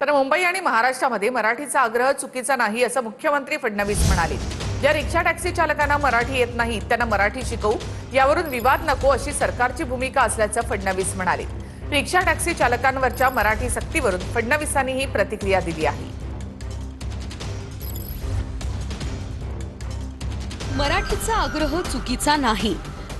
तर मुंबई आणि महाराष्ट्रामध्ये मराठीचा आग्रह चुकीचा नाही असं मुख्यमंत्री फडणवीस म्हणाले। ज्या रिक्षा टॅक्सी चालकांना मराठी येत नाही त्यांना मराठी शिकवू, यावरून विवाद नको अशी सरकारची भूमिका असल्याचं फडणवीस म्हणाले। रिक्षा टॅक्सी चालकांवरच्या मराठी सक्तीवरून फडणवीसांनी ही प्रतिक्रिया दिली आहे। मराठीचा आग्रह चुकीचा नाही,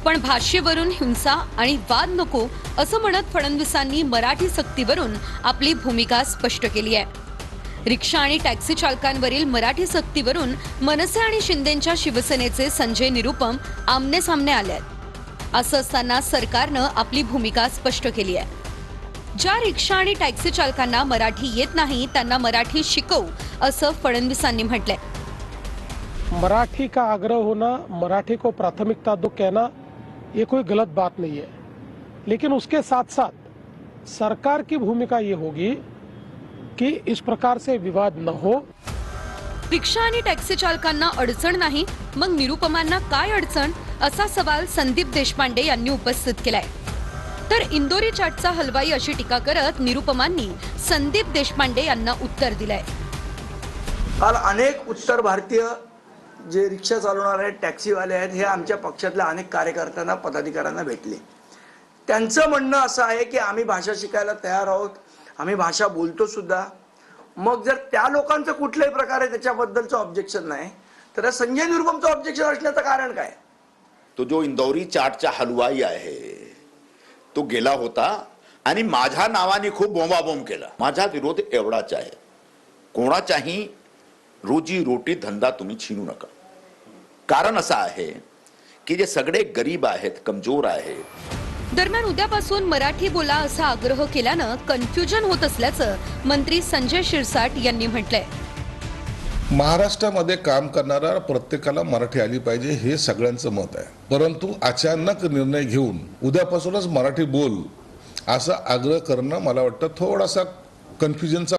पण भाषेवरून हिंसा आणि वाद नको असं म्हणत फडणवीसांनी मराठी सक्तीवरून आपली भूमिका स्पष्ट केली आहे। रिक्षा आणि टॅक्सी चालकांवरील मराठी सक्तीवरून मनसे आणि शिंदेच्या शिवसेनेचे संजय निरुपम आमने सामने आले आहेत। असं असताना सरकारनं आपली भूमिका स्पष्ट केली आहे। ज्या रिक्षा आणि टॅक्सी चालकांना मराठी येत नाही त्यांना मराठी शिकवू असं फडणवीसांनी म्हटलंय। मराठी का आग्रह होना, मराठी को प्राथमिकता दो कहना, ये कोई गलत बात नहीं है, लेकिन उसके साथ साथ सरकार की भूमिका ये होगी कि इस प्रकार से विवाद न हो। रिक्षा आणि टॅक्सी चालकांना अडचण नाही, मग निरुपमांना काय अडचण असा सवाल संदीप देशपांडे यांनी उपस्थित केलाय। तर इंदोरी चाटचा हलवाई अशी टीका करत निरुपमांनी संदीप देशपांडे यांना उत्तर दिलंय। काल अनेक उत्तर भारतीय जे रिक्षा चालवणारे टॅक्सीवाले आहेत हे आमच्या पक्षातल्या अनेक कार्यकर्त्यांना पदाधिकाऱ्यांना भेटले। त्यांचं म्हणणं असं आहे की आम्ही भाषा शिकायला तयार आहोत, आम्ही भाषा बोलतो सुद्धा। मग जर त्या लोकांचं कुठल्याही प्रकारे त्याच्याबद्दलचं ऑब्जेक्शन नाही तर संजय निरुपमचं ऑब्जेक्शन असण्याचं कारण काय? तो जो इंदौरी चाटचा हलवाई आहे तो गेला होता आणि माझ्या नावाने खूप बोंबाबोंब केला। माझा विरोध एवढाच आहे, कोणाचाही रोजी रोटी धंदा तुम्ही छीनू नका। कारण असं आहे की जे सगळे गरीब आहेत, कमजोर आहेत। दरम्यान उद्यापासून मराठी बोला असा आग्रह केल्यानं कन्फ्युजन होत असल्याचं मंत्री संजय शिरसाट यांनी म्हटलंय। महाराष्ट्रामध्ये काम करणाऱ्या प्रत्येकाला मराठी आली पाहिजे हे सगळ्यांचं मत आहे, परंतु अचानक निर्णय घेऊन उद्यापासूनच मराठी बोल असा आग्रह करणं मला वाटतं थोडासा कन्फ्युजनचा